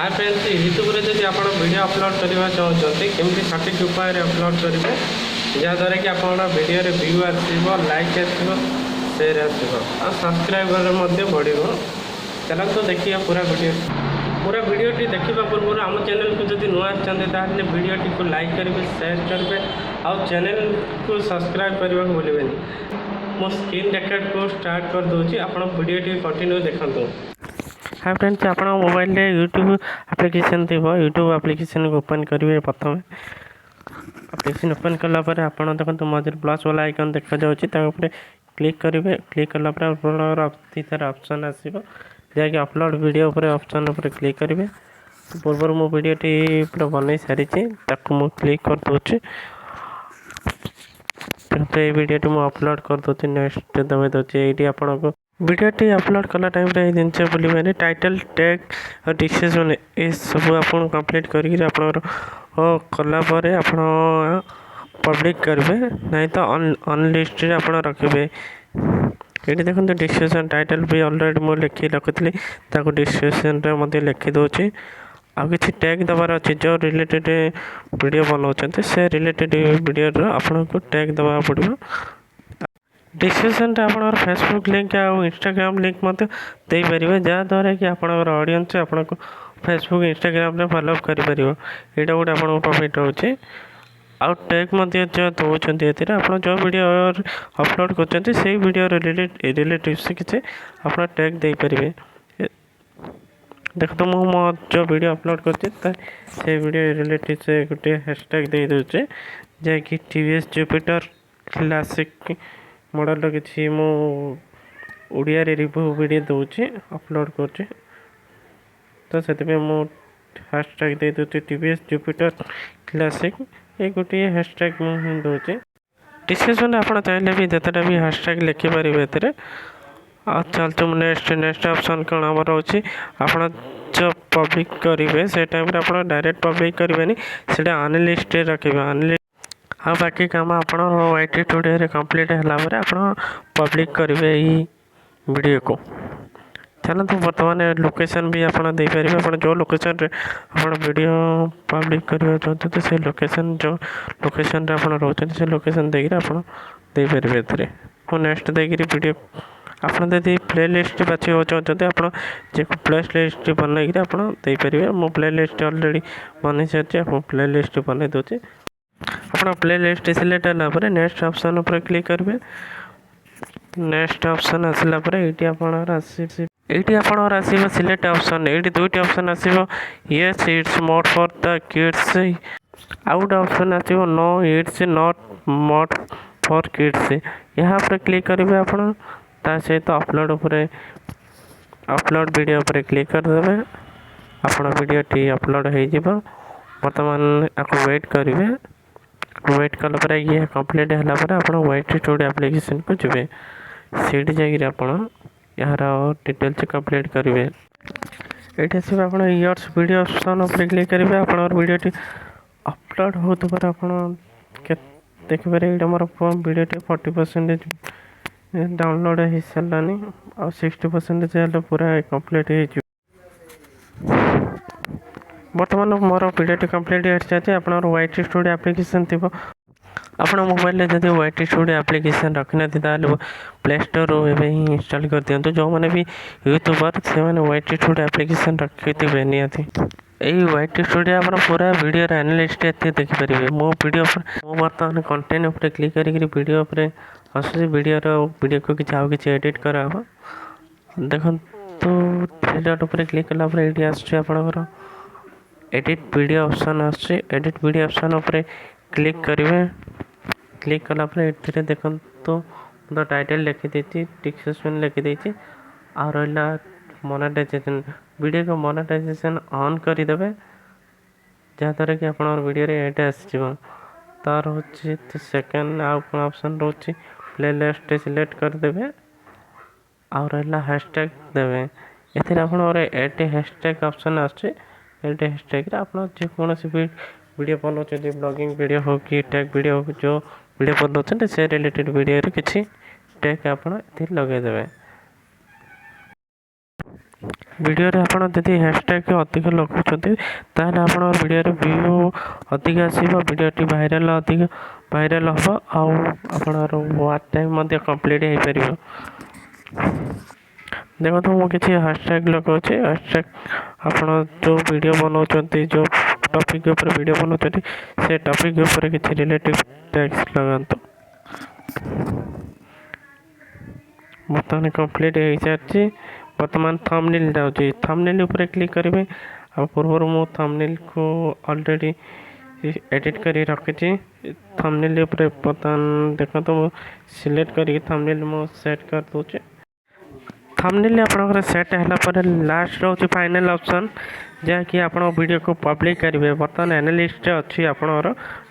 Hi friends, YouTube रे जब आप वीडियो अपलोड करने चाहते केमती सठिक उपाय अपलोड करेंगे जहाँद्वारा कि आप वीडियो व्यू आसो लाइक आसो शेयर आसो सब्सक्राइबर बढ़ चलते देखिए पूरा वीडियोटी देखा पूर्व आम चैनल को जब नुआ आते वीडियोटी को लाइक करेंगे शेयर करेंगे आउ चैनल को सब्सक्राइब करने को भूलें। मो स्क्रीन रेकर्ड को स्टार्ट कर दूसरी आप वीडियोटी कंटिन्यू देखते। हाय फ्रेंड्स, आप मोबाइल रे यूट्यूब एप्लिकेशन थी यूट्यूब एप्लिकेशन को ओपन करेंगे। प्रथम एप्लिकेशन ओपन कलापर आप देखते मझे प्लस वाला आइकन देखा जाऊँगी क्लिक करेंगे। क्लिक कलापर अतिथार ऑप्शन आसो जैकि अपलोड वीडियो ऑप्शन उपर क्लिक करेंगे। पूर्व मो वीडियोटी पूरा बनई सारी मुझे क्लिक कर दूसरी तो ये वीडियोटी मुझे अपलोड कर दूसरी नेक्स्ट दबाई दूसरी ये आपको वीडियोटी अपलोड कला टाइम ये जिन बुलें टाइटल टैग और डिस्क्रिप्शन ये सब आप कंप्लीट कलापर आप पब्लिक करेंगे नहीं तो अनलिस्टेड आप रखिए। ये देखो डिस्क्रिप्शन टाइटल भी ऑलरेडी मुझे लिखी रखी डिस्क्रिप्शन में लिखी दूसरी आ कि टैग दबार अच्छे जो रिलेटेड वीडियो बनाते से रिलेटेड वीडियो आपको टैग दबा पड़ो। डिस्क्रिप्शन आप फेसबुक लिंक आ इंस्टाग्राम लिंक दे पारे जहाँद्वारा कि आप ऑडियंस आपको फेसबुक इंस्टाग्राम फॉलो कर यहाँ गोटे आप प्रॉफिट रोचे आउ टैग जो दौरान आप जो वीडियो अपलोड कर वीडियो रिलेटिव से किसी आप टैग दे पारे। देख तो मो जो वीडियो अपलोड कर वीडियो रिलेटिव से गोटे हैशटैग दे दूचे जैकि टीवीएस जुपिटर क्लासिक मॉडल किसी मुड़िया रिव्यू वीडियो दूची अपलोड कर तो से हैशटैग दे दूचे टीवीएस जुपिटर क्लासिक ये गोटे हैशटैग मुझे दूचे। डिस्क्रिप्शन आप चाहिए भी जितेटा भी हैशटैग लिखिपारे ए चलते नेक्स्ट ऑप्शन कौन आम रोचे आप जो पब्लिक करेंगे से टाइम आप डायरेक्ट पब्लिक करेंगे से अनलिस्टेड रखिए हाँ बाकी काम आप वाइट स्टूडियो कंप्लीट है आप पब्लिक करेंगे यही वीडियो को। चलते बर्तमान लोकेशन भी आप जो लोकेशन आप वीडियो पब्लिक करने चाहते तो से लोकेशन जो लोकेशन आप रोचे से लोकेशन देकर आप देपारे ए नेक्स्ट देकर वीडियो आप प्ले लिस्ट बाछा चाहते आप प्ले लिस्ट बनई आप देपारे मो प्ले लिस्ट ऑलरेडी बन सारी आप प्ले लिस्ट बन दूसरी आप प्ले लिस्ट सिलेक्ट है नेक्स्ट ऑप्शन उपर क्लिक करेंगे। नेक्स्ट ऑप्शन आसला ये आप सिलेक्ट ऑप्शन ये दुईट ऑप्शन आसो yes it's made for the kids आउट ऑप्शन आसो no it's not made for kids यहाँ पर क्लिक करेंगे आप सहित अपलोड अपलोड वीडियो पर क्लिक करदे आप वीडियोटी अपलोड हो बर्तमान आपको वेट करेंगे। वेट कला ये कंप्लीट है आप वाइट स्टूडियो एप्लिकेशन को जब सीट जाकर आप यार डिटेल्स कंप्लीट करेंगे। ये आप इयर्स वीडियो ऑप्शन पर क्लिक करेंगे आप वीडियोटी अपलोड होता आप देखिए ये मोर वीडियोटी 40% डाउनलोड हो सारानी आ 60% पूरा कंप्लीट हो बर्तमान मोर वीडियोटी कंप्लीट हो जाए। आप वाइट स्टूडियो एप्लिकेशन थी आप मोबाइल जब वाइट स्टूडियो एप्लिकेशन रखी ना प्ले स्टोर ही इंस्टॉल कर दिखाँ जो मैंने भी यूट्यूबर से वाइट स्टूडियो एप्लिकेशन रखी थे निहाती यही वाइट स्टूडियो आप पूरा वीडियो एनालिस्ट देखिपारे मो वीडियो मो बर्तमान कंटेंट उपर क्लिक वीडियो आसूँ वीडियो को किसी एडिट करा देखो थ्री डॉट उपर क्लिक कलापर ये आसूँ एडिट वीडियो ऑप्शन आसूँ एडिट वीडियो ऑप्शन उपर क्लिक करेंगे। क्लिक कलापर ये देखो तो टाइटल लिखिदी डिस्क्रिप्शन लिखिदी आ रहा मोनेटाइजेशन वीडियो को मोनेटाइजेशन ऑन करदे जहाँद्वारा कि आप वीडियो एड आसो तार हूँ सेकेंड आउ कौन ऑप्शन रोचे प्ले लिस्ट सिलेक्ट करदे आ रहा हैशटैग देवे ये आप हैशटैग ऑप्शन आसूँ हैशटैग आप जेकोसी वीडियो बनाते ब्लॉगिंग वीडियो हो कि टैग वीडियो हो जो वीडियो बनाते से रिलेटेड वीडियो किसी टैग आप लगेदेवे। वीडियो रे आपण यदि हैशटैग अधिक लगाउछन्ती ताले आपण वीडियो रे व्यू अधिक आसीबो वीडियोटी भाइराल हबो आ आपणर वाच टाइम मध्ये कंप्लीट हो पारिबो। देखो तो मु किसी हैशटैग लगाउछे हैशटैग आपण जो वीडियो बनाउछन्ती जो टॉपिक के ऊपर वीडियो बनाउछन्ती से टॉपिक के ऊपर किसी रिलेटिव टैग्स लगांतो। बर्तमान कंप्लीट हो सारी बर्तमान थंबनेल जाउची थंबनेल ऊपर क्लिक करेंगे आ पूर्व मु थंबनेल को ऑलरेडी एडिट करी रखी थंबनेल ऊपर बर्तमान देखो तो सिलेक्ट करी थंबनेल मु सेट कर दूचे। थंबनेल आपनकर सेट हैला पर लास्ट रोचे फाइनल ऑप्शन जहाँकि आपण वीडियो को पब्लिक करेंगे। बर्तमान एनालिस्ट अच्छी आपणर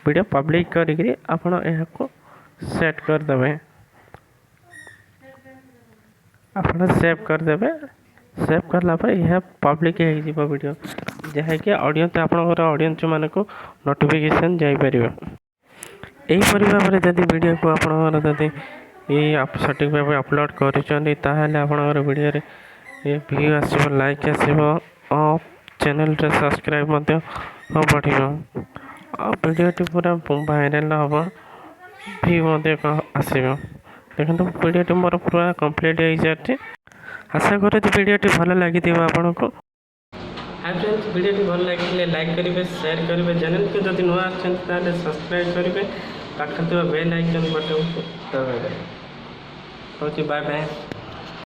वीडियो पब्लिक करी आपण को सेट करदे आप सेव करदे सेव करला पर यह पब्लिक हो वीडियो जहाँकि ऑडियंस आपनकर ऑडियंस मान को नोटिफिकेशन जापर यहीपर भाव में जब वीडियो को आप सठिक भाव अपलोड कर वीडियो व्यू आसो लाइक आसो चैनल सब्सक्राइब बढ़ वीडियोटी पूरा भाइराल हम व्यू आसो देखो वीडियोटी मोर पूरा कंप्लीट हो सारी आशा करें वीडियोटी भल लगी आपन को। हाय फ्रेंड्स वीडियोटी भल लगे लाइक करेंगे शेयर करेंगे चैनल को जब नुआ आते सब्सक्राइब करेंगे पाखे बेल आइकन बटन को दबाइए। Bye bye.